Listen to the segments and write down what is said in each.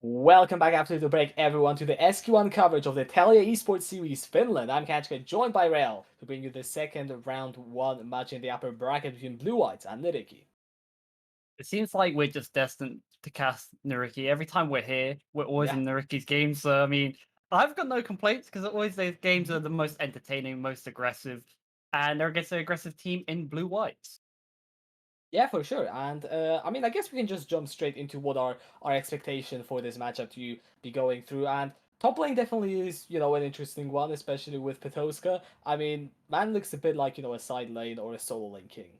Welcome back after the break, everyone, to the SQ1 coverage of the Telia Esports Series Finland. I'm Kachka, joined by Rail, to bring you the second round one match in the upper bracket between Bluewhites and Nyyrikki. It seems like we're just destined to cast Nyyrikki. Every time we're here, we're always Yeah, in Nyyrikki's games. So, I mean, I've got no complaints because always those games mhm. are the most entertaining, most aggressive, and they're against an aggressive team in blue whites. Yeah, for sure. And I mean, I guess we can just jump straight into what our expectation for this matchup to be going through. And top lane definitely is, an interesting one, especially with Petoska. I mean, man looks a bit like, a side lane or a solo lane king.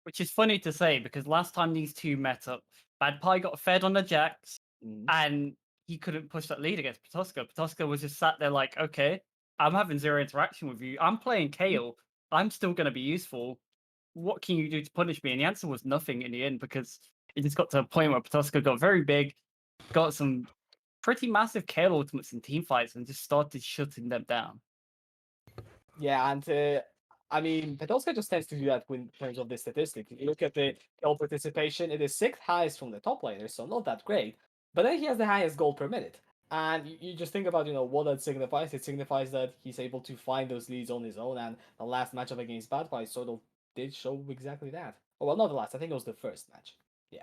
Which is funny to say because last time these two met up, Bad Pie got fed on the Jax Mhm. and he couldn't push that lead against Petoska. Petoska was just sat there like, okay, I'm having zero interaction with you. I'm playing Kale. I'm still going to be useful. What can you do to punish me? And the answer was nothing in the end because it just got to a point where Petoska got very big, got some pretty massive Kale ultimates in team fights, and just started shutting them down. Yeah, and I mean, Podolska just tends to do that in terms of the statistics. If you look at the goal participation, it is sixth highest from the top laners, so not that great. But then he has the highest goal per minute. And you just think about, what that signifies. It signifies that he's able to find those leads on his own, and the last matchup against Bad Boy sort of did show exactly that. Oh, well, not the last, I think it was the first match. Yeah.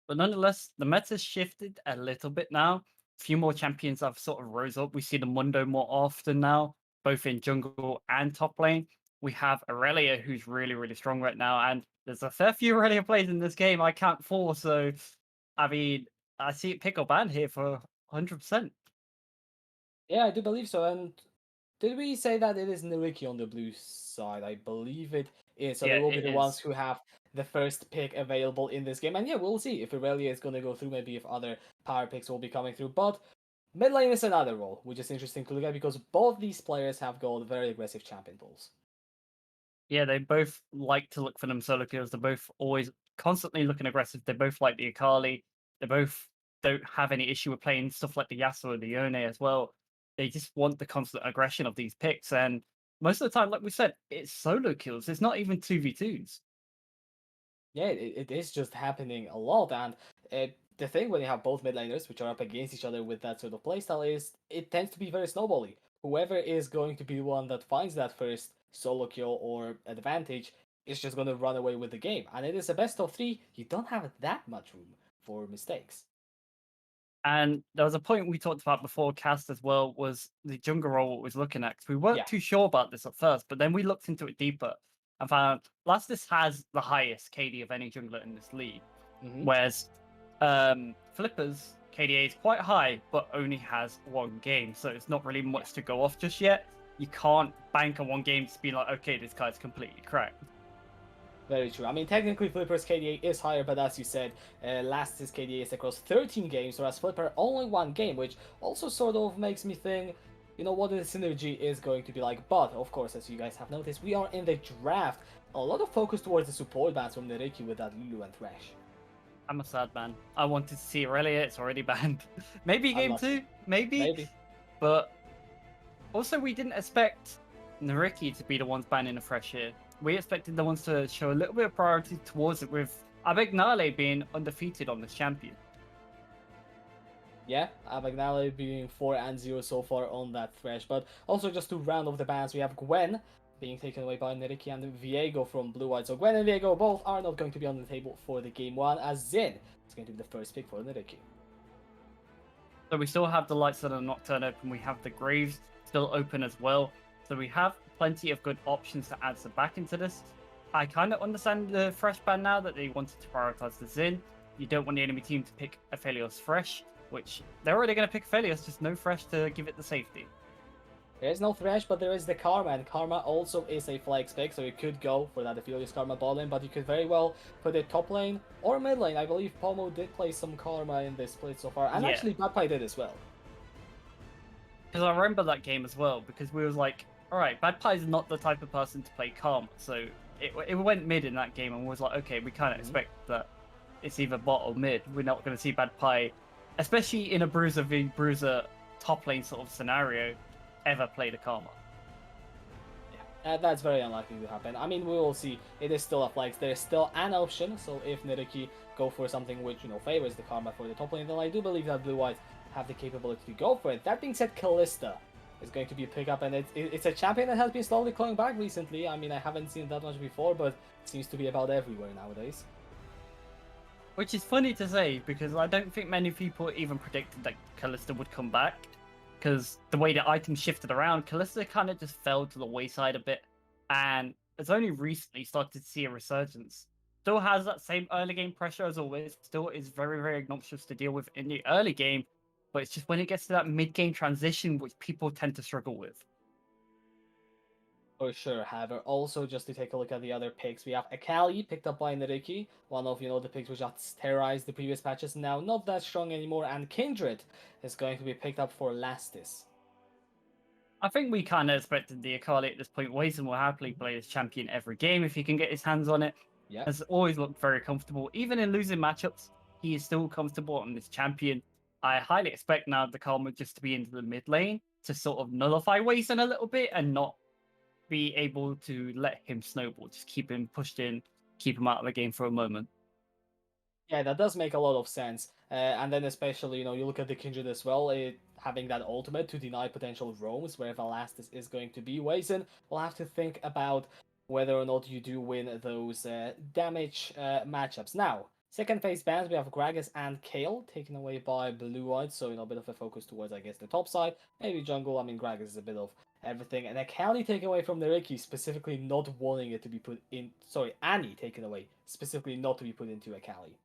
But nonetheless, the meta's shifted a little bit now. A few more champions have sort of rose up. We see the Mundo more often now, both in jungle and top lane. We have Aurelia, who's really, really strong right now, and there's a fair few Aurelia players in this game. I can't fall, so I mean, I see it pick or ban here for 100%. Yeah, I do believe so. And did we say that it is Nyyrikki on the blue side? I believe it is. So they Yeah, will be it the ones is. who have the first pick available in this game. And yeah, we'll see if Aurelia is going to go through, maybe if other power picks will be coming through. But mid lane is another role, which is interesting to look at because both these players have got very aggressive champion pools. Yeah, they both like to look for them solo kills. They're both always constantly looking aggressive. They both like the Akali. They both don't have any issue with playing stuff like the Yasuo or the Yone as well. They just want the constant aggression of these picks. And most of the time, like we said, it's solo kills. It's not even 2v2s. Yeah, it is just happening a lot. And the thing when you have both mid laners, which are up against each other with that sort of playstyle, is it tends to be very snowbally. Whoever is going to be the one that finds that first solo kill or advantage is just going to run away with the game. And it is a best of three. You don't have that much room for mistakes. And there was a point we talked about before cast as well was the jungle role was looking at 'cause we weren't Yeah. too sure about this at first, but then we looked into it deeper and found Lastus has the highest KD of any jungler in this league. Hmm. Whereas Flipper's KDA is quite high, but only has one game, so it's not really Yeah. much to go off just yet. You can't bank on one game to be like, okay, this guy's completely cracked. Very true. I mean, technically, Flipper's KDA is higher, but as you said, Last's KDA is across 13 games, whereas Flipper only one game, which also sort of makes me think, what the synergy is going to be like. But, of course, as you guys have noticed, we are in the draft. A lot of focus towards the support bans from Nyyrikki with that Lulu and Thresh. I'm a sad man. I wanted to see Aurelia, it's already banned. Maybe game Unlucky. two, maybe, Maybe. but also, we didn't expect Nyyrikki to be the ones banning the fresh here. We expected the ones to show a little bit of priority towards it, with Abegnale being undefeated on this champion. Yeah, Abagnale being 4-0 so far on that Thresh. But also, just to round off the bans, we have Gwen being taken away by Nyyrikki and Viego from Blue White. So Gwen and Viego both are not going to be on the table for the game one, as Zin is going to be the first pick for Nyyrikki. So we still have the Lights and the Nocturne open. We have the Graves still open as well. So we have plenty of good options to add some back into this. I kind of understand the fresh ban now that they wanted to prioritize the Zin. You don't want the enemy team to pick Aphelios fresh, which they're already going to pick Aphelios, just no fresh to give it the safety. There is no Thresh, but there is the Karma, and Karma also is a flex pick, so you could go for that Aphelios Karma bot lane, but you could very well put it top lane or mid lane. I believe Pomo did play some Karma in this split so far, and Yeah, actually Badpie did as well. because I remember that game as well, because we was like, all right, Bad Pie is not the type of person to play Karma, so it went mid in that game, and was like, okay, we kind of Mhm. expect that it's either bot or mid. We're not going to see Bad Pie, especially in a Bruiser v Bruiser top lane sort of scenario, ever play the Karma. That's very unlikely to happen. I mean, we will see. It is still a flex. There is still an option. So if Nyyrikki go for something which favors the karma for the top lane, then I do believe that Blue White have the capability to go for it. That being said, Kalista is going to be a pickup, and it's a champion that has been slowly coming back recently. I mean, I haven't seen that much before, but it seems to be about everywhere nowadays. Which is funny to say because I don't think many people even predicted that Callista would come back. Because the way the items shifted around, Callista kind of just fell to the wayside a bit, and it's only recently started to see a resurgence. Still has that same early game pressure as always. Still is very, very obnoxious to deal with in the early game, but it's just when it gets to that mid game transition which people tend to struggle with. For sure. However, also just to take a look at the other picks, we have Akali picked up by Nyyrikki, one of the picks which have terrorized the previous patches, now not that strong anymore, and Kindred is going to be picked up for Lastis. I think we kind of expected the Akali at this point. Wazen will happily play as champion every game if he can get his hands on it. Yeah. Has always looked very comfortable. Even in losing matchups, he is still comfortable on this champion. I highly expect now the Karma just to be into the mid lane to sort of nullify Wazen a little bit and not be able to let him snowball. Just keep him pushed in, keep him out of the game for a moment. Yeah, that does make a lot of sense. And then especially, you look at the Kindred as well, having that ultimate to deny potential roams wherever Lastis is going to be. Wazen will have to think about whether or not you do win those damage matchups. Now, second phase bans, we have Gragas and Kale taken away by Bluewhites, so, a bit of a focus towards, I guess, the top side. Maybe jungle, I mean, Gragas is a bit of everything. And Akali taken away from Nyyrikki, specifically not wanting it to be put in... Sorry, Annie taken away, specifically not to be put into Akali.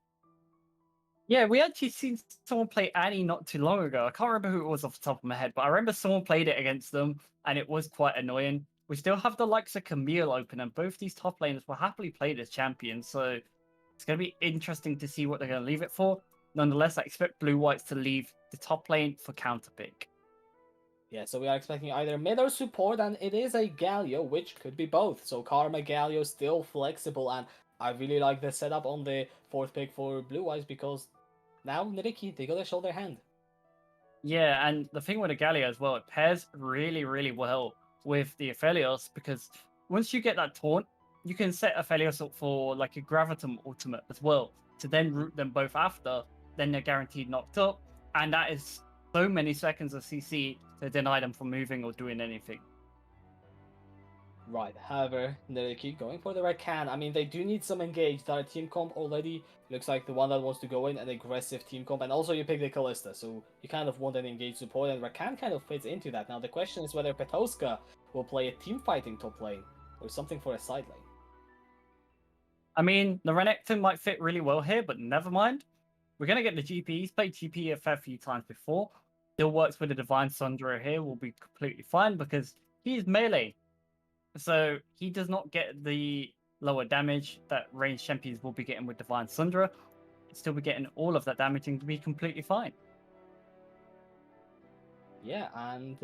Yeah, we actually seen someone play Annie not too long ago. I can't remember who it was off the top of my head, but I remember someone played it against them, and it was quite annoying. We still have the likes of Camille open, and both these top laners will happily play this champion, so it's going to be interesting to see what they're going to leave it for. Nonetheless, I expect Blue Whites to leave the top lane for counter pick. Yeah, so we are expecting either mid or support, and it is a Galio, which could be both. So Karma Galio still flexible, and I really like the setup on the fourth pick for Blue Eyes because now Nyyrikki, they gotta show their hand. Yeah, and the thing with the Gallia as well, it pairs really, really well with the Aphelios because once you get that taunt, you can set Aphelios up for like a Gravitum ultimate as well to then root them both after. Then they're guaranteed knocked up, and that is so many seconds of CC to deny them from moving or doing anything. Right, however, Nyyrikki going for the Rakan. I mean, they do need some engage. Their team comp already looks like the one that wants to go in, an aggressive team comp. And also you pick the Kalista, so you kind of want an engaged support, and Rakan kind of fits into that. Now the question is whether Petoska will play a team fighting top lane, or something for a side lane. I mean, the Renekton might fit really well here, but never mind. We're going to get the GP. He's played GP a fair few times before. Still works with the Divine Sundra here, will be completely fine because he's melee. So he does not get the lower damage that ranged champions will be getting with Divine Sundra. He'd still be getting all of that damage and be completely fine. Yeah, and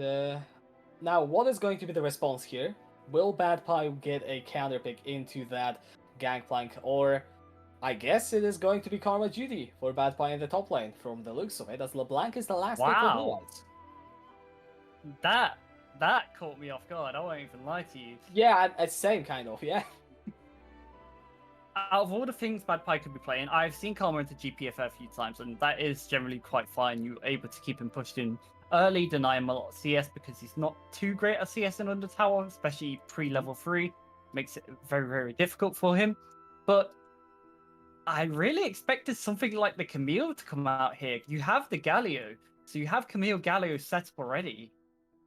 now what is going to be the response here? Will Bad Pie get a counter pick into that Gangplank, or I guess it is going to be Karma Duty for Bad Pie in the top lane from the looks of it, as LeBlanc is the last pick for Blue Wow. Eyes. That caught me off guard. I won't even lie to you. Yeah, same kind of, yeah. Out of all the things Bad Pie could be playing, I've seen Karma into GPF a few times, and that is generally quite fine. You're able to keep him pushed in early, deny him a lot of CS because he's not too great at CS in Under Tower, especially pre-level 3. Makes it very, very difficult for him. But I really expected something like the Camille to come out here. You have the Galio, so you have Camille Galio set up already.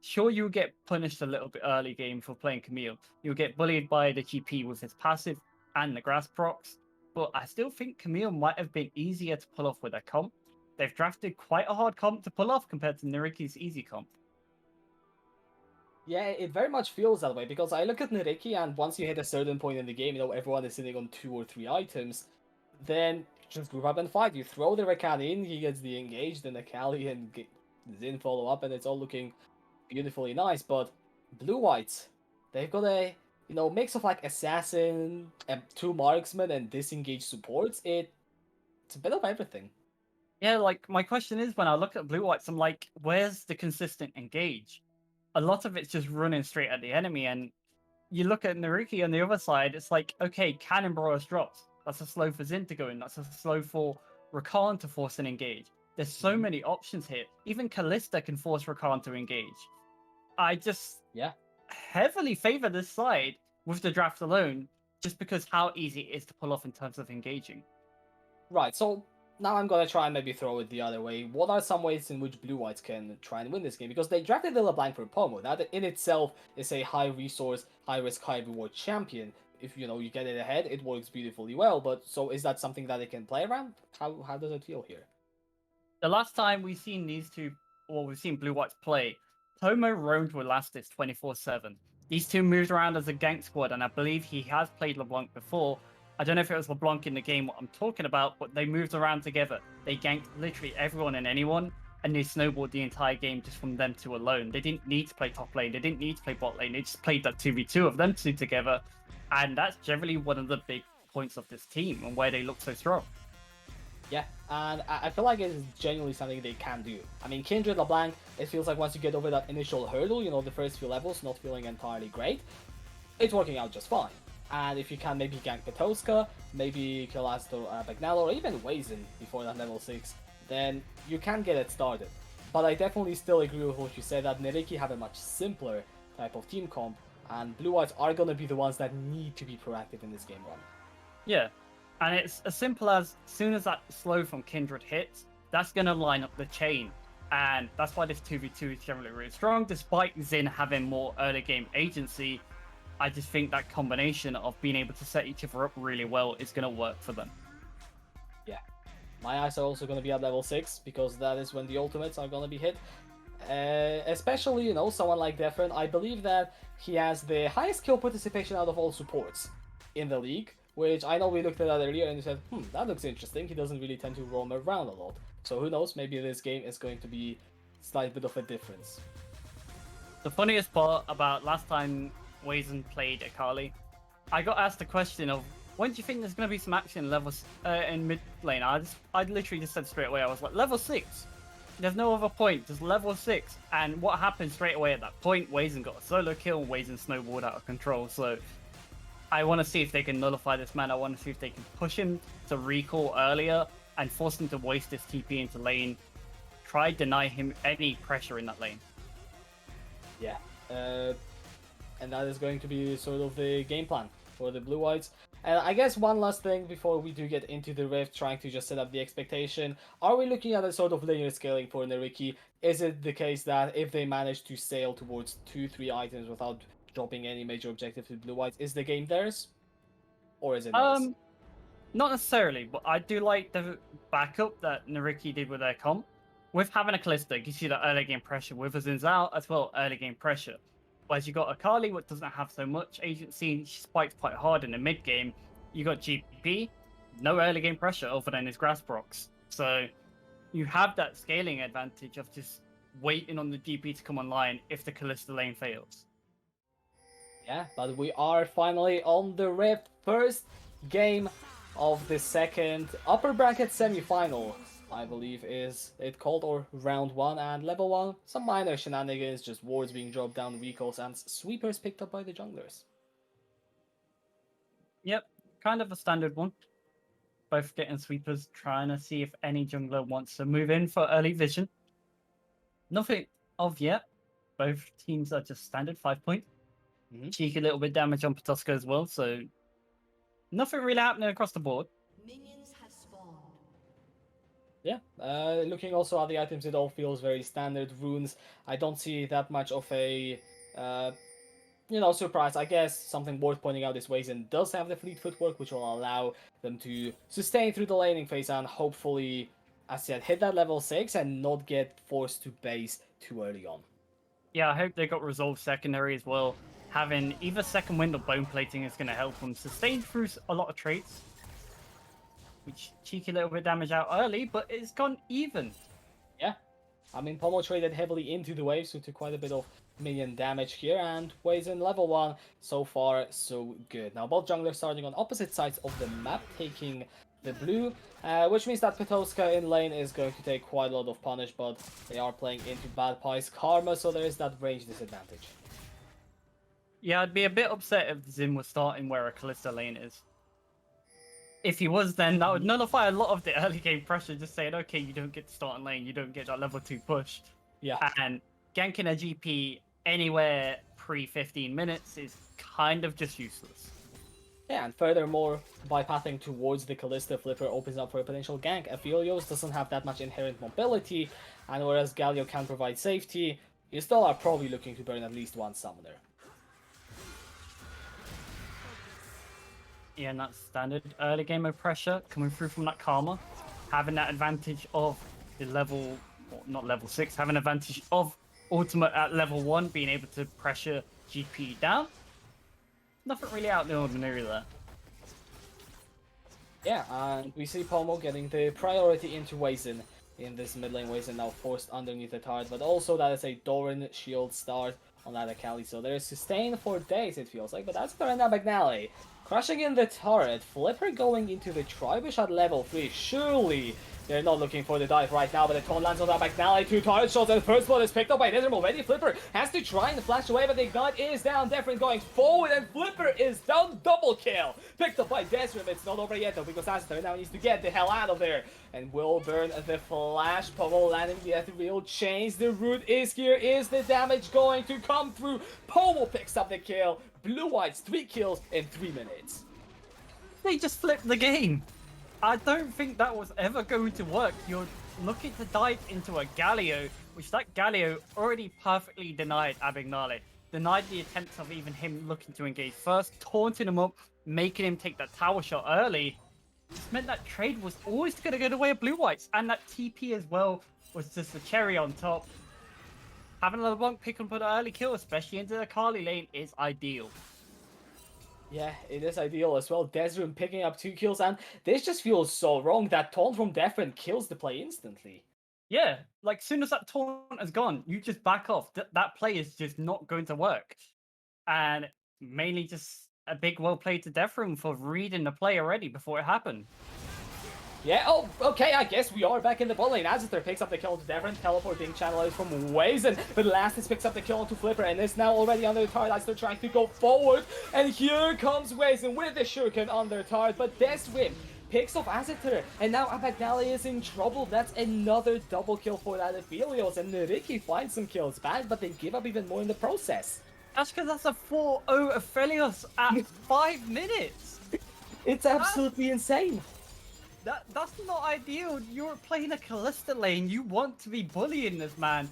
Sure, you'll get punished a little bit early game for playing Camille. You'll get bullied by the GP with his passive and the grass procs, but I still think Camille might have been easier to pull off with a comp. They've drafted quite a hard comp to pull off compared to Nyyrikki's easy comp. Yeah, it very much feels that way because I look at Nyyrikki, and once you hit a certain point in the game, everyone is sitting on 2 or 3 items, then just group up and fight. You throw the Rakan in, he gets the engaged, and the Kali and Zin follow up, and it's all looking beautifully nice. But Blue Whites, they've got a mix of like assassin, 2 marksmen, and disengaged supports. It's a bit of everything. Yeah, like my question is when I look at Blue Whites, I'm like, where's the consistent engage? A lot of it's just running straight at the enemy, and you look at Nyyrikki on the other side, it's like, okay, Cannon Broil's dropped. That's a slow for Zin to go in. That's a slow for Rakan to force an engage. There's so Mhm. many options here. Even Callista can force Rakan to engage. I just Yeah. heavily favor this side with the draft alone, just because how easy it is to pull off in terms of engaging. Right, so now I'm gonna try and maybe throw it the other way. What are some ways in which Blue-Whites can try and win this game? Because they drafted the LeBlanc for Pomo. That in itself is a high resource, high risk, high reward champion. If you get it ahead, it works beautifully well. But so is that something that they can play around? How does it feel here? The last time we've seen these two, well, we've seen Blue Whites play, Tomo roamed with Lastis 24/7. These two moved around as a gank squad, and I believe he has played LeBlanc before. I don't know if it was LeBlanc in the game what I'm talking about, but they moved around together. They ganked literally everyone and anyone, and they snowballed the entire game just from them two alone. They didn't need to play top lane, they didn't need to play bot lane, they just played that 2v2 of them two together, and that's generally one of the big points of this team and where they look so strong. Yeah, and I feel like it's genuinely something they can do. I mean, Kindred LeBlanc, it feels like once you get over that initial hurdle, the first few levels not feeling entirely great, it's working out just fine. And if you can maybe gank Petoska, maybe kill Astor Bagnalo, or even Wazen before that level 6, then you can get it started. But I definitely still agree with what you said, that Nyyrikki have a much simpler type of team comp, and Blue Whites are gonna be the ones that need to be proactive in this game run. Yeah. And it's as simple as soon as that slow from Kindred hits, that's going to line up the chain. And that's why this 2v2 is generally really strong. Despite Zin having more early game agency, I just think that combination of being able to set each other up really well is going to work for them. Yeah. My eyes are also going to be at level 6, because that is when the ultimates are going to be hit. Especially, someone like Defran, I believe that he has the highest kill participation out of all supports in the league, which I know we looked at that earlier and you said, that looks interesting. He doesn't really tend to roam around a lot. So who knows, maybe this game is going to be a slight bit of a difference. The funniest part about last time Wazen played Akali, I got asked the question of, when do you think there's going to be some action in levels in mid lane? I literally just said straight away, I was like, level 6. There's no other point, just level 6. And what happened straight away at that point, Wazen got a solo kill and Wazen snowballed out of control. So I want to see if they can nullify this man. I want to see if they can push him to recall earlier and force him to waste his TP into lane. Try deny him any pressure in that lane. Yeah, and that is going to be sort of the game plan for the Blue Whites. And I guess one last thing before we do get into the Rift, trying to just set up the expectation. Are we looking at a sort of linear scaling for Nyyrikki? Is it the case that if they manage to sail towards 2-3 items without dropping any major objective to Blue Whites, is the game theirs? Or is it not? Not necessarily, but I do like the backup that Nyyrikki did with their comp. With having a Callista, you see that early game pressure with a Zin's out as well, early game pressure. Whereas you got Akali, which doesn't have so much agency, she spikes quite hard in the mid game. You got GP, no early game pressure other than his grass procs. So you have that scaling advantage of just waiting on the GP to come online if the Callista lane fails. Yeah, but we are finally on the Rift. First game of the second upper bracket semi-final, I believe is it called, or round 1, and level 1. Some minor shenanigans, just wards being dropped down, recalls, and sweepers picked up by the junglers. Yep, kind of a standard one. Both getting sweepers, trying to see if any jungler wants to move in for early vision. Nothing of yet. Both teams are just standard 5-point. Cheeky little bit damage on Petoska as well, so nothing really happening across the board. Minions have spawned. Yeah, looking also at the items, it all feels very standard. Runes, I don't see that much of a, surprise. I guess something worth pointing out is Wazen does have the fleet footwork, which will allow them to sustain through the laning phase and hopefully, as I said, hit that level 6 and not get forced to base too early on. Yeah, I hope they got resolved secondary as well. Having either second wind or bone plating is going to help them sustain through a lot of traits. Which cheeky little bit of damage out early, but it's gone even. Yeah, I mean, Pomo traded heavily into the wave, so took quite a bit of minion damage here, and Wazen level 1, so far so good. Now both junglers starting on opposite sides of the map, taking the blue, which means that Petoska in lane is going to take quite a lot of punish, but they are playing into Bad Pie's Karma, so there is that range disadvantage. Yeah, I'd be a bit upset if Zim was starting where a Kalista lane is. If he was, then that would nullify a lot of the early game pressure, just saying, okay, you don't get to start in lane, you don't get that level 2 push. Yeah. And ganking a GP anywhere pre 15 minutes is kind of just useless. Yeah, and furthermore, by pathing towards the Kalista, Flipper opens up for a potential gank. Aphelios doesn't have that much inherent mobility, and whereas Galio can provide safety, you still are probably looking to burn at least one summoner. Yeah, and that's standard early game of pressure coming through from that Karma. Having that advantage of the level, or not level 6, having advantage of ultimate at level 1, being able to pressure GP down. Nothing really out of the ordinary there. Yeah, and we see Pomo getting the priority into Wazen in this mid lane. Wazen now forced underneath the turret, but also that is a Doran shield start on that Akali, so there is sustain for days, it feels like, but that's Dorana Bagnale. Crushing in the turret, Flipper going into the Tribush at level 3, surely they're not looking for the dive right now, but the taunt lands on that Bagnale, 2 turret shots, and the first one is picked up by Desert already. Flipper has to try and flash away, but the Ignite is down. Defrin going forward, and Flipper is down. Double kill! Picked up by Desrim. It's not over yet though, because Aster now needs to get the hell out of there. And will burn the flash. Pomo landing the ethereal chains. The root is here. Is the damage going to come through? Pomo picks up the kill. Bluewhites 3 kills in 3 minutes. They just flipped the game. I don't think that was ever going to work. You're looking to dive into a Galio, which that Galio already perfectly denied Abagnale. Denied the attempts of even him looking to engage first, taunting him up, making him take that tower shot early. This meant that trade was always going to go the way of Bluewhites, and that TP as well was just a cherry on top. Having a LeBlanc pick and put an early kill, especially into the Kali lane, is ideal. Yeah, it is ideal as well. Desrim picking up 2 kills, and this just feels so wrong. That taunt from Defrin kills the play instantly. Yeah, like soon as that taunt is gone, you just back off. That play is just not going to work. And mainly just a big well played to Defrin for reading the play already before it happened. Yeah, oh, okay, I guess we are back in the bot lane. Azither picks up the kill onto Devon, teleporting channel out from Wazen, but Lastis picks up the kill onto Flipper, and is now already under the turret. Azither trying to go forward, and here comes Wazen with the shuriken on their turret, but Deswim picks off Azither, and now Abagnale is in trouble. That's another double kill for that Aphelios, and Nyyrikki finds some kills back, but they give up even more in the process. That's because that's a 4-0 Aphelios at 5 minutes. It's absolutely insane. That's not ideal. You're playing a Kalista lane. You want to be bullying this man.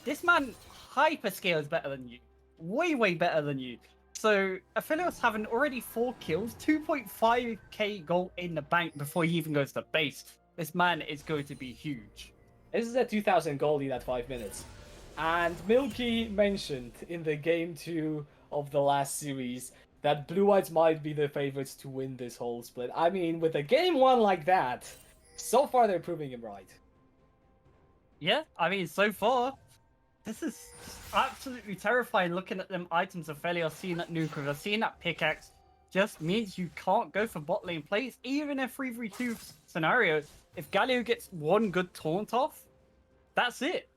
This man hyperscales better than you. Way better than you. So Aphelios having already 4 kills, 2.5k gold in the bank before he even goes to base. This man is going to be huge. This is a 2,000 gold in that 5 minutes. And Milky mentioned in the game 2 of the last series that Bluewhites might be the favorites to win this whole split. I mean, with a game 1 like that, so far they're proving him right. Yeah, I mean, so far, this is absolutely terrifying looking at them items of Aphelios, seeing that nuke river, seeing that pickaxe, just means you can't go for bot lane plays, even in a 3v2 scenario. If Galio gets one good taunt off, that's it.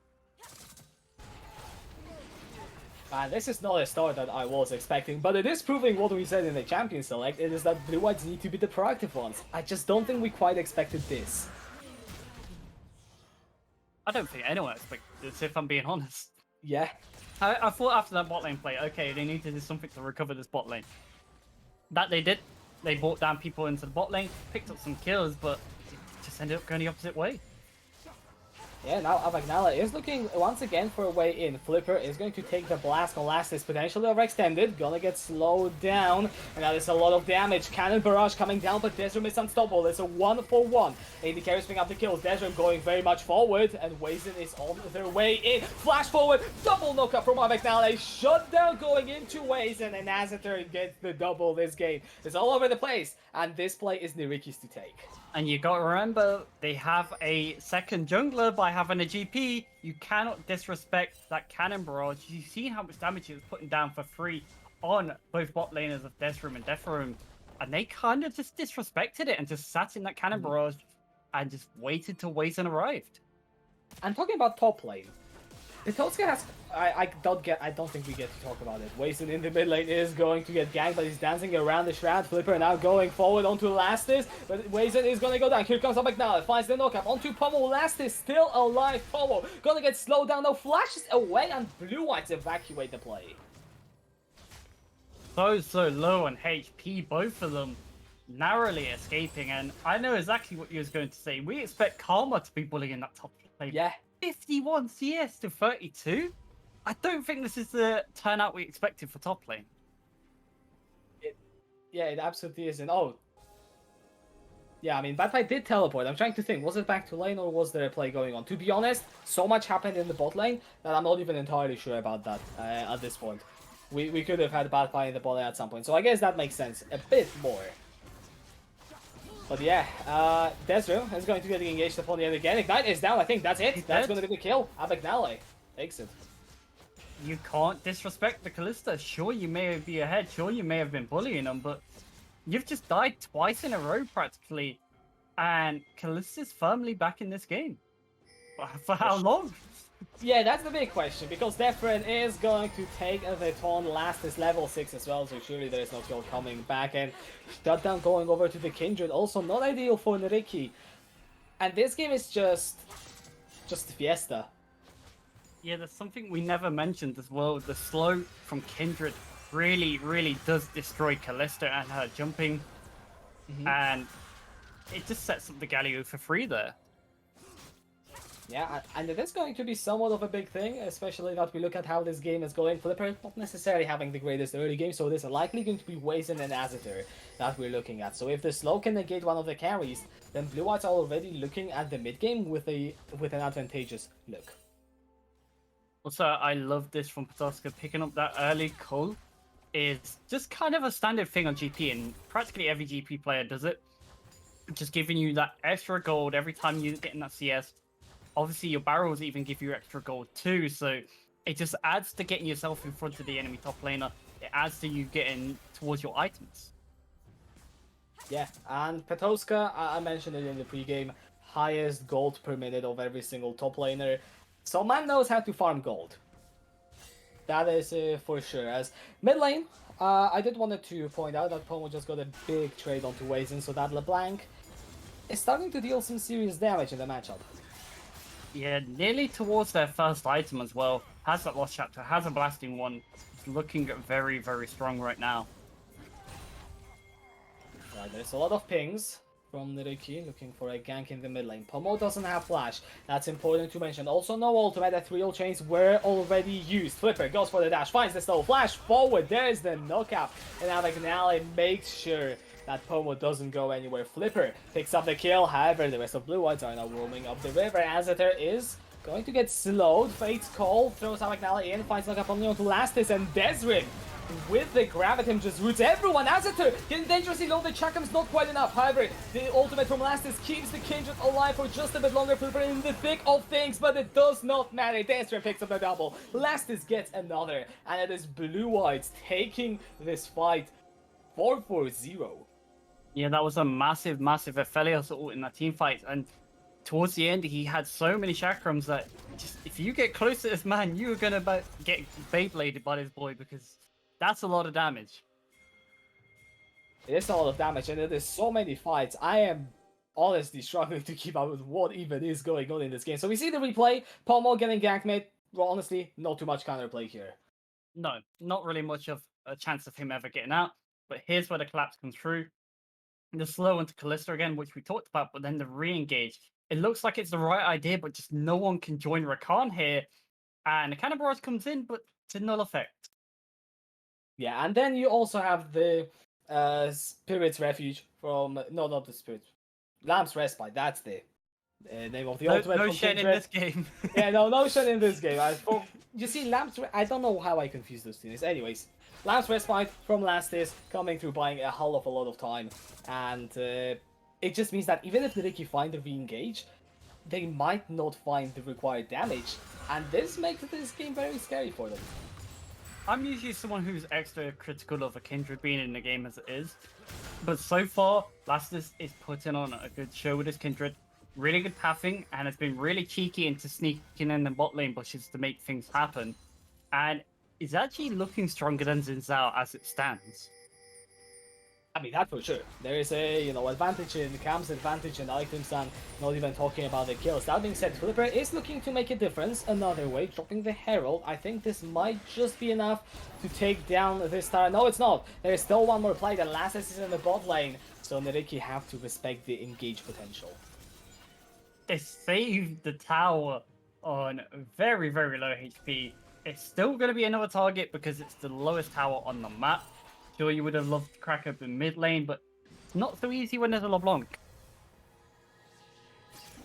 And this is not a start that I was expecting, but it is proving what we said in the Champion Select. It is that Bluewhites need to be the proactive ones. I just don't think we quite expected this. I don't think anyone expected this, if I'm being honest. Yeah. I thought after that bot lane play, okay, they need to do something to recover this bot lane. That they did. They brought down people into the bot lane, picked up some kills, but it just ended up going the opposite way. Yeah, now Abagnale is looking once again for a way in. Flipper is going to take the blast on Lastis, potentially overextended, gonna get slowed down, and that is a lot of damage. Cannon barrage coming down, but Desrim is unstoppable. It's a 1-for-1. AD carries picking up the kills. Desrim going very much forward, and Wazen is on their way in. Flash forward, double knockup from Abagnale, shutdown going into Wazen, and Azither gets the double this game. It's all over the place, and this play is Nyyrikki's to take. And you gotta remember, they have a second jungler by having a GP. You cannot disrespect that cannon barrage. You've seen how much damage he was putting down for free on both bot laners of Desrim and Deferum. And they kind of just disrespected it and just sat in that cannon barrage and just waited till Wazen arrived. And talking about top lane, Petoska has. I don't think we get to talk about it. Wason in the mid lane is going to get ganked, but he's dancing around the shroud. Flipper now going forward onto Lastis, but Wason is gonna go down. Here comes McNally, finds the knockup onto Pommel. Lastis still alive. Pommel gonna get slowed down. Now flashes away, and Bluewhites evacuate the play. So low on HP, both of them narrowly escaping, and I know exactly what you was going to say. We expect Karma to be bullying that top lane. Yeah. 51 CS to 32? I don't think this is the turnout we expected for top lane. Yeah, it absolutely isn't. Oh. Yeah, I mean, Batfight did teleport. I'm trying to think, was it back to lane or was there a play going on? To be honest, so much happened in the bot lane that I'm not even entirely sure about that at this point. We could have had Batfight in the bot lane at some point, so I guess that makes sense a bit more. But yeah, Desru is going to get engaged upon yet again. Ignite is down, I think that's it. That's going to be the kill. Abagnale takes it. You can't disrespect the Kalista. Sure, you may be ahead. Sure, you may have been bullying them, but you've just died twice in a row practically. And Kalista's firmly back in this game. For how long? Yeah, that's the big question, because Defren is going to take the taunt. Last is level 6 as well, so surely there is no kill coming back. And shutdown going over to the Kindred, also not ideal for Nyyrikki. And this game is just fiesta. Yeah, there's something we never mentioned as well. The slow from Kindred really does destroy Kalista and her jumping. And it just sets up the Galio for free there. Yeah, and it is going to be somewhat of a big thing, especially that we look at how this game is going. Flipper not necessarily having the greatest early game, so it is likely going to be Wazen and Azither that we're looking at. So if the slow can negate one of the carries, then Blue Whites are already looking at the mid game with an advantageous look. Also, I love this from Petoska. Picking up that early call is just kind of a standard thing on GP, and practically every GP player does it. Just giving you that extra gold every time you get in that CS. Obviously, your barrels even give you extra gold too, so it just adds to getting yourself in front of the enemy top laner. It adds to you getting towards your items. Yeah, and Petoska, I mentioned it in the pregame, highest gold per minute of every single top laner. So man knows how to farm gold. That is for sure. As mid lane, I did wanted to point out that Pomo just got a big trade onto Wazen, so that LeBlanc is starting to deal some serious damage in the matchup. Yeah, nearly towards their first item as well. Has that Lost Chapter, has a blasting one. It's looking very strong right now. Right, there's a lot of pings from Nyyrikki looking for a gank in the mid lane. Pomo doesn't have flash. That's important to mention. Also, no ultimate. The 3 ult chains were already used. Flipper goes for the dash, finds the slow flash forward. There is the knockout. And Abagnale makes sure that Pomo doesn't go anywhere. Flipper picks up the kill. However, the rest of Blue Whites are now roaming up the river. Azither is going to get slowed. Fate's Call throws Abagnale in, finds knockup only onto Lastis, and Desrim with the Gravitum just roots everyone. Azither getting dangerously low. The Chakam's not quite enough. However, the ultimate from Lastis keeps the Kindred alive for just a bit longer. Flipper in the thick of things, but it does not matter. Desrim picks up the double. Lastis gets another, and it is Blue Whites taking this fight 4-4-0. Yeah, that was a massive Aphelios ult in that team fight, and towards the end he had so many chakrams that just, if you get close to this man, you're gonna get Beybladed by this boy, because that's a lot of damage. It is a lot of damage, and it is so many fights. I am honestly struggling to keep up with what even is going on in this game. So we see the replay, Pomo getting ganked mid. Well, honestly, not too much counterplay here. No, not really much of a chance of him ever getting out, but here's where the collapse comes through. The slow into Kalista again, which we talked about, but then the re-engage. It looks like it's the right idea, but just no one can join Rakan here. And the Cannon Barrage comes in, but to null effect. Yeah, and then you also have the Spirit's Refuge from... No, not the Spirit. Lamb's Respite, that's the name of the ultimate No from shed in Kindred. this game. Yeah, no shed in this game. You see, Lamb's... I don't know how I confuse those things. Anyways, Lamb's Respite from Lastis coming through, buying a hell of a lot of time. And it just means that even if Nyyrikki find the re-engage, they might not find the required damage. And this makes this game very scary for them. I'm usually someone who's extra critical of a Kindred being in the game as it is. But so far, Lastis is putting on a good show with his Kindred. really good pathing and has been really cheeky into sneaking in the bot lane bushes to make things happen. And is actually looking stronger than Xin Zhao as it stands. I mean, that for sure. There is a, advantage in camps, advantage in items, and not even talking about the kills. That being said, Flipper is looking to make a difference another way, dropping the Herald. I think this might just be enough to take down this tower. No, it's not. There is still one more play. The last is in the bot lane, so Nyyrikki have to respect the engage potential. They saved the tower on very, very low HP. It's still going to be another target because it's the lowest tower on the map. Sure, you would have loved to crack open mid lane, but it's not so easy when there's a LeBlanc.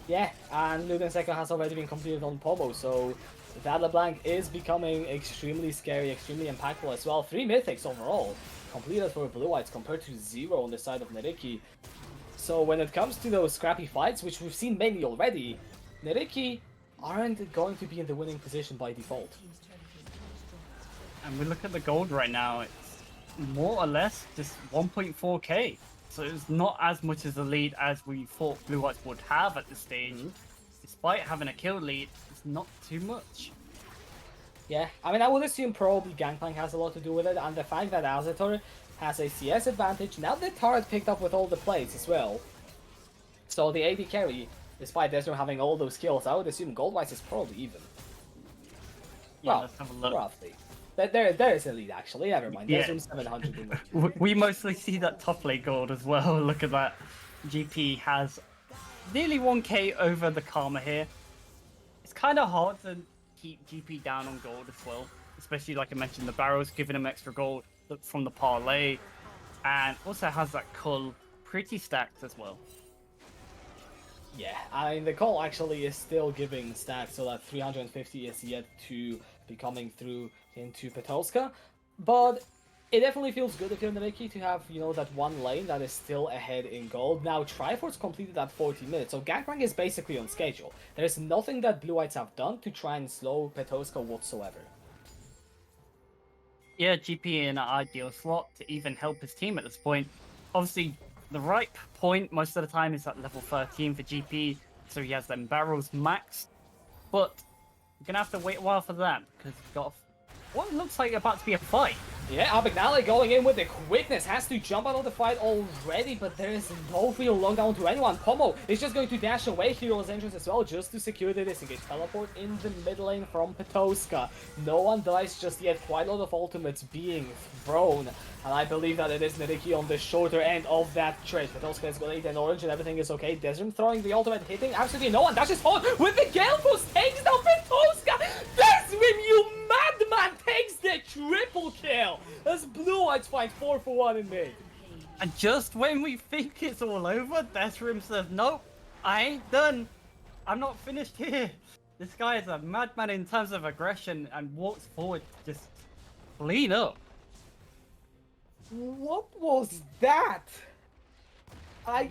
Yeah, and Luden's second has already been completed on Pomo, so that LeBlanc is becoming extremely scary, extremely impactful as well. 3 mythics overall completed for Bluewhites compared to 0 on the side of Nyyrikki. So when it comes to those scrappy fights, which we've seen many already, Nyyrikki aren't going to be in the winning position by default. And we look at the gold right now, it's more or less just 1.4k. So it's not as much as a lead as we thought Bluewhites would have at this stage. Despite having a kill lead, it's not too much. Yeah, I mean, I would assume probably Gangplank has a lot to do with it, and the fact that Azator has a CS advantage. Now the turret picked up with all the plays as well. So the AD carry, despite Desmond having all those kills, I would assume gold-wise is probably even. Yeah, well, let's have a look. roughly. There is a lead actually, never mind. Yeah. Desmond 700 in We mostly see that top lane gold as well. Look at that. GP has nearly 1k over the Karma here. It's kind of hard to keep GP down on gold as well. Especially like I mentioned, the barrels giving him extra gold from the parlay. And also has that cull pretty stacked as well. Yeah, I mean, the call actually is still giving stacks, so that 350 is yet to be coming through into Petolska. But it definitely feels good if you're Nyyrikki to have, that one lane that is still ahead in gold. Now, Triforce completed at 40 minutes, so Gangplank is basically on schedule. There's nothing that Bluewhites have done to try and slow Petolska whatsoever. Yeah, GP in an ideal slot to even help his team at this point. Obviously, the right point most of the time is at level 13 for GP, so he has them barrels maxed. But we're gonna have to wait a while for that because he's got what looks like about to be a fight. Yeah, Abagnale going in with the quickness, has to jump out of the fight already, but there is no real lockdown to anyone. Pomo is just going to dash away Hero's entrance as well, just to secure the disengage. Teleport in the mid lane from Petolska. No one dies just yet, quite a lot of ultimates being thrown, and I believe that it is Nyyrikki on the shorter end of that trade. Petolska has got 8 and orange and everything is okay. Desrim throwing the ultimate, hitting absolutely no one. Dashes forward with the Gale Force, takes down Petolska! Desrim, you madman, takes the triple kill! As Bluewhites fight 4 for 1 in mid. And just when we think it's all over, Desrim says, nope, I ain't done. I'm not finished here. This guy is a madman in terms of aggression and walks forward to just clean up. What was that? I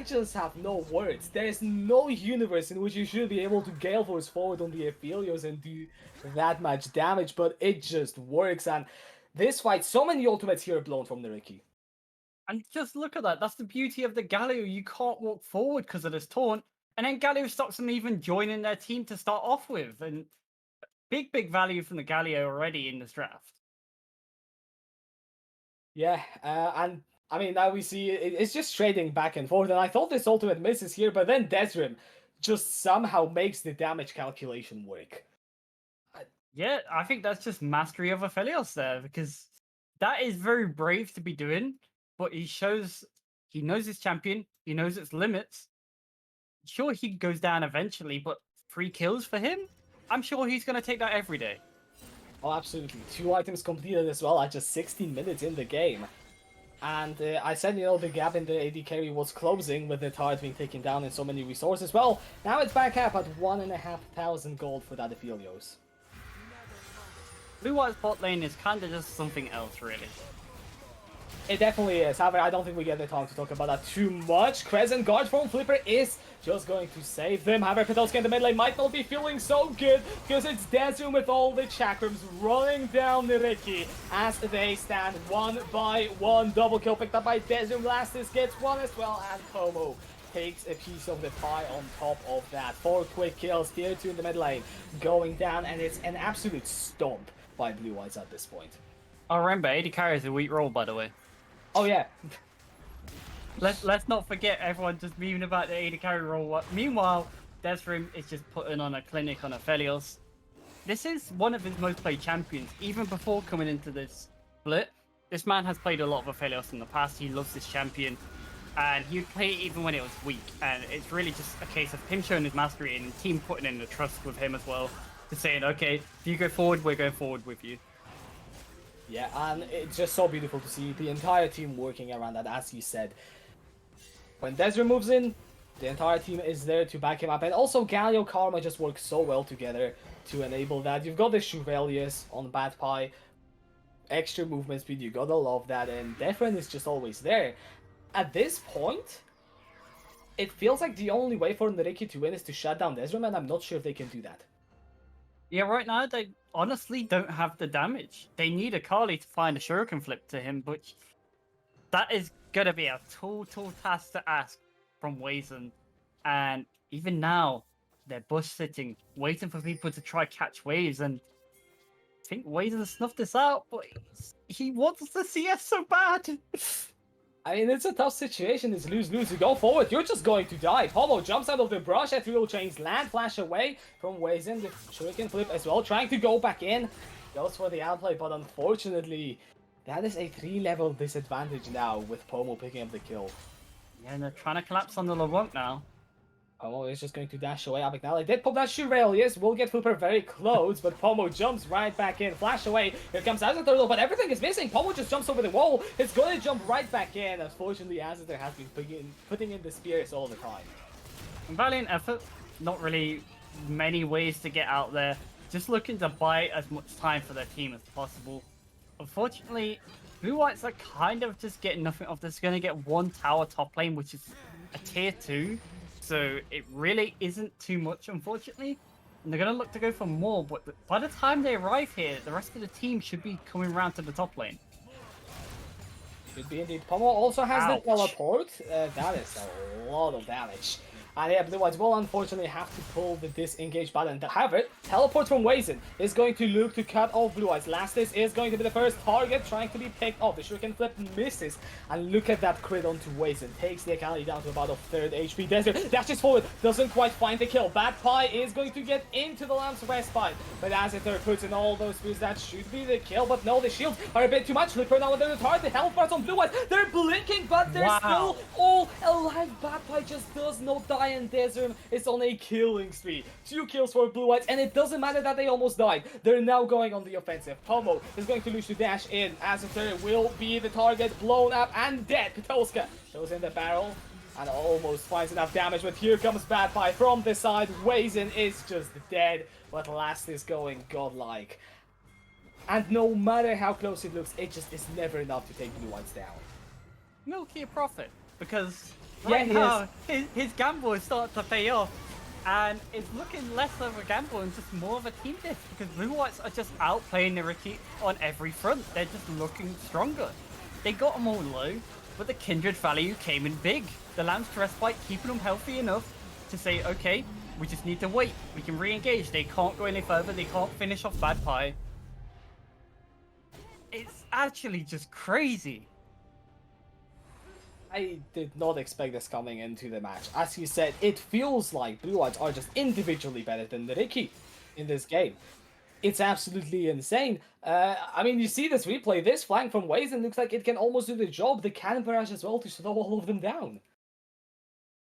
just have no words. There's no universe in which you should be able to Gale Force forward on the Aphelios and do that much damage, but it just works, and this fight, so many ultimates here blown from Nyyrikki. And just look at that. That's the beauty of the Galio. You can't walk forward because of this taunt. And then Galio stops them even joining their team to start off with. And big value from the Galio already in this draft. Yeah, and I mean, now we see it's just trading back and forth, and I thought this ultimate misses here, but then Desrim just somehow makes the damage calculation work. Yeah, I think that's just mastery of Aphelios there, because that is very brave to be doing, but he shows he knows his champion, he knows its limits. Sure, he goes down eventually, but 3 kills for him? I'm sure he's going to take that every day. Oh, absolutely. 2 items completed as well at just 16 minutes in the game. And I said, the gap in the AD carry was closing with the turret being taken down and so many resources. Well, now it's back up at 1,500 gold for that Aphelios. Blue-White's bot lane is kind of just something else, really. It definitely is. However, I don't think we get the time to talk about that too much. Crescent Guard from Flipper is just going to save them. However, Petolska in the mid lane might not be feeling so good because it's Desrim with all the chakrams running down Nyyrikki as they stand 1 by 1. Double kill picked up by Desrim. Lastis gets 1 as well, and Pomo takes a piece of the pie on top of that. 4 quick kills, tier 2 in the mid lane, going down, and it's an absolute stomp by Bluewhites at this point. I remember 80 carries a weak roll, by the way. Oh yeah, Let's not forget everyone just memeing about the 80 carry roll. Meanwhile, Desrim is just putting on a clinic on Aphelios. This is one of his most played champions, even before coming into this split. This man has played a lot of Aphelios in the past. He loves this champion, and he would play it even when it was weak. And it's really just a case of him showing his mastery and the team putting in the trust with him as well, to saying, okay, if you go forward, we're going forward with you. yeah, and it's just so beautiful to see the entire team working around that, as you said. When Desrim moves in, the entire team is there to back him up, and also Galio Karma just work so well together to enable that. You've got the Chevaliers on Bad Pie, extra movement speed, you gotta love that, and Defren is just always there. At this point, it feels like the only way for Nyyrikki to win is to shut down Desrim, and I'm not sure if they can do that. Yeah, right now they honestly don't have the damage. They need a Kali to find a Shuriken flip to him, but that is gonna be a tall task to ask from Wazen. And even now, they're bush sitting, waiting for people to try catch waves. And I think Wazen snuffed this out, but he wants the CS so bad. I mean, it's a tough situation. It's lose-lose. You go forward, you're just going to die. Pomo jumps out of the brush, ethereal chains land, flash away from Wazen. The Shuriken flip as well, trying to go back in. Goes for the outplay, but unfortunately, that is a 3-level disadvantage now with Pomo picking up the kill. Yeah, and they're trying to collapse on the LeBlanc now. Pomo is just going to dash away. Abic now. They did pop that Chevaliers. Will get Flipper very close, but Pomo jumps right back in. Flash away. Here comes Azather, but everything is missing. Pomo just jumps over the wall. It's going to jump right back in. Unfortunately, Azather has been putting in the spears all the time. Valiant effort. Not really many ways to get out there. Just looking to buy as much time for their team as possible. Unfortunately, Bluewhites are kind of just getting nothing off this. Going to get one tower top lane, which is a tier 2. So it really isn't too much, unfortunately. And they're going to look to go for more, but by the time they arrive here, the rest of the team should be coming around to the top lane. Should be indeed. Pomo also has Ouch. the teleport. That is a lot of damage. And yeah, Bluewhites will unfortunately have to pull the disengage button. However, teleport from Wazen is going to look to cut off Bluewhites. Lastis is going to be the first target, trying to be picked off. The Shuriken flip misses. And look at that crit onto Wazen. Takes the Akali down to about a 3rd HP. Desert dashes forward, doesn't quite find the kill. Bad Pie is going to get into the Lamb's respite. But Azather puts in all those spears, that should be the kill. But no, the shields are a bit too much. Flipper now with the retard. The health bars on Bluewhites, they're blinking, but they're still all alive. Bad Pie just does not die, and Desert is on a killing spree. 2 kills for Bluewhites, and it doesn't matter that they almost died. They're now going on the offensive. Pomo is going to lose to dash in. Azather will be the target, blown up and dead. Petolska goes in the barrel and almost finds enough damage, but here comes Bad Pie from the side. Wazen is just dead, but Last is going godlike. And no matter how close it looks, it just is never enough to take Bluewhites down. Milky a profit, because Yeah, right he now his gamble is starting to pay off. And it's looking less of a gamble and just more of a team diff, because Bluewhites are just outplaying Nyyrikki on every front. They're just looking stronger. They got them all low, but the Kindred value came in big. The Lamb's Respite keeping them healthy enough to say, okay, we just need to wait. We can re-engage. They can't go any further. They can't finish off Bad Pie. It's actually just crazy. I did not expect this coming into the match. As you said, it feels like Bluewhites are just individually better than Nyyrikki in this game. It's absolutely insane. I mean, you see this replay, this flank from Wazen looks like it can almost do the job. The cannon barrage as well to slow all of them down.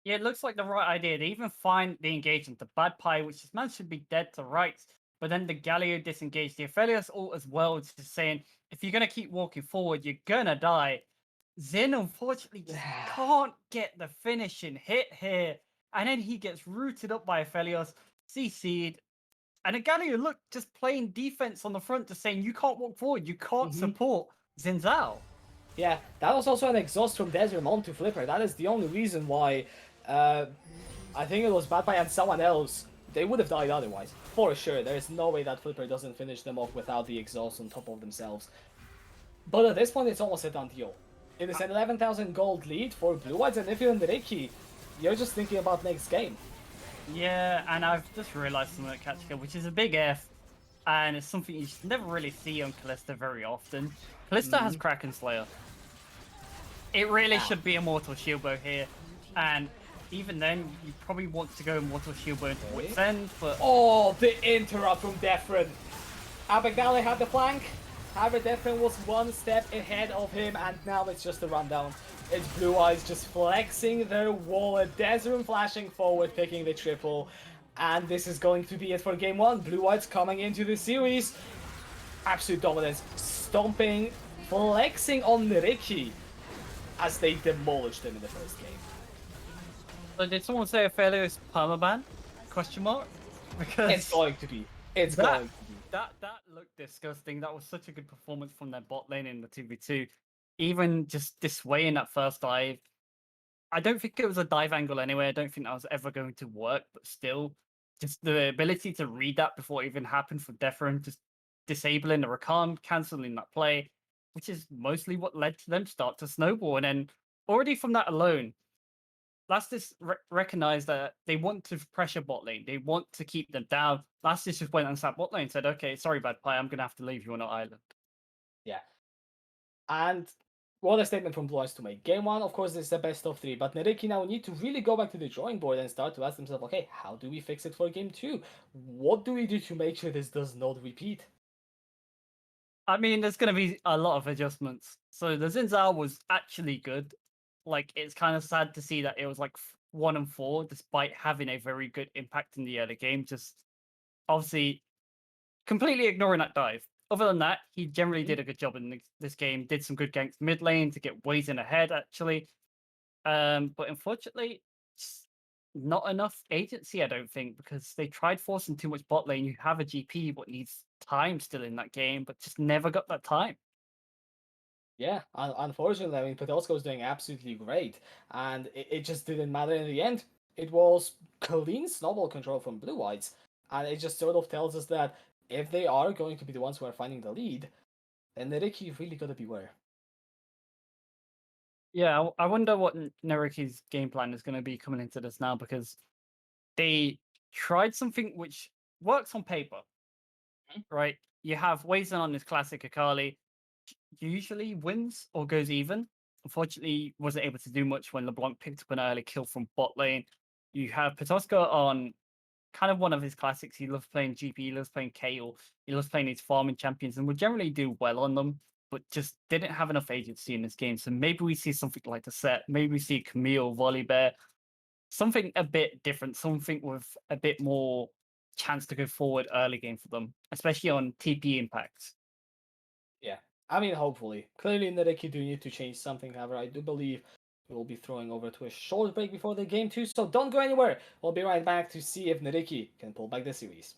Yeah, it looks like the right idea. They even find the engagement, the Bad Pie, which this man should be dead to rights. But then the Galio disengaged the Aphelios ult as well, just saying, if you're going to keep walking forward, you're going to die. Zin, unfortunately, just can't get the finishing hit here. And then he gets rooted up by Aphelios, CC'd. And a Galio, look, just playing defense on the front, just saying, you can't walk forward, you can't support Xin Zhao. Yeah, that was also an exhaust from Desert onto Flipper. That is the only reason why I think it was Bad Pie and someone else. They would have died otherwise, for sure. There is no way that Flipper doesn't finish them off without the exhaust on top of themselves. But at this point, it's almost a done deal. It is an 11,000 gold lead for Bluewhites, and if you're Nyyrikki, you're just thinking about next game. Yeah, and I've just realized something at Catch Kill, which is a big F, and it's something you just never really see on Callista very often. Callista has Kraken Slayer. It really Yeah. should be Immortal Shieldbow here, and even then, you probably want to go Immortal Shieldbow into Wit's End, but Oh, the interrupt from Defrin. Abagdale had the flank. However, Defrin was one step ahead of him, and now it's just a rundown. It's Bluewhites just flexing their wall, Desiree flashing forward, picking the triple. And this is going to be it for game one. Bluewhites coming into the series. Absolute dominance. Stomping, flexing on Nyyrikki as they demolished them in the first game. so did someone say Ophelia is permaban? Question mark? Because It's going to be. It's that, going to be. that looked disgusting. That was such a good performance from their bot lane in the 2v2. Even just dissuading that first dive. I don't think it was a dive angle anyway. I don't think that was ever going to work, but still, just the ability to read that before it even happened for Defrin, just disabling the Rakan, cancelling that play, which is mostly what led to them start to snowball. And then already from that alone, Lastis recognized that they want to pressure bot lane. They want to keep them down. Lastis just went and sat bot lane and said, okay, sorry, bad player, I'm going to have to leave you on an island. Yeah. And what a statement from Bluewhites to make. Game one, of course, is the best of three, but Nyyrikki now need to really go back to the drawing board and start to ask themselves, okay, how do we fix it for game two? What do we do to make sure this does not repeat? I mean, there's going to be a lot of adjustments. So the Zinzao was actually good. Like, it's kind of sad to see that it was like 1-4, despite having a very good impact in the early game. Just obviously completely ignoring that dive. Other than that, he generally did a good job in this game. Did some good ganks mid lane to get ways in ahead, actually. But unfortunately, just not enough agency, I don't think, because they tried forcing too much bot lane. You have a GP, but needs time still in that game, but just never got that time. Yeah, unfortunately, I mean, Podolska was doing absolutely great, and it just didn't matter in the end. It was clean snowball control from Bluewhites, and it just sort of tells us that if they are going to be the ones who are finding the lead, then Nyyrikki really gotta beware. Yeah, I wonder what Nyyrikki's game plan is going to be coming into this now, because they tried something which works on paper, right? You have Wazan on this classic Akali, usually wins or goes even. Unfortunately, wasn't able to do much when LeBlanc picked up an early kill from bot lane. You have Petoska on kind of one of his classics. He loves playing GP, he loves playing Kayle, he loves playing his farming champions, and would generally do well on them, but just didn't have enough agency in this game. So maybe we see something like the set, maybe we see Camille, Volibear, something a bit different, something with a bit more chance to go forward early game for them, especially on TP impacts. Yeah, I mean, hopefully. Clearly, Nyyrikki do need to change something, however, I do believe we will be throwing over to a short break before the game too, so don't go anywhere. We'll be right back to see if Nyyrikki can pull back the series.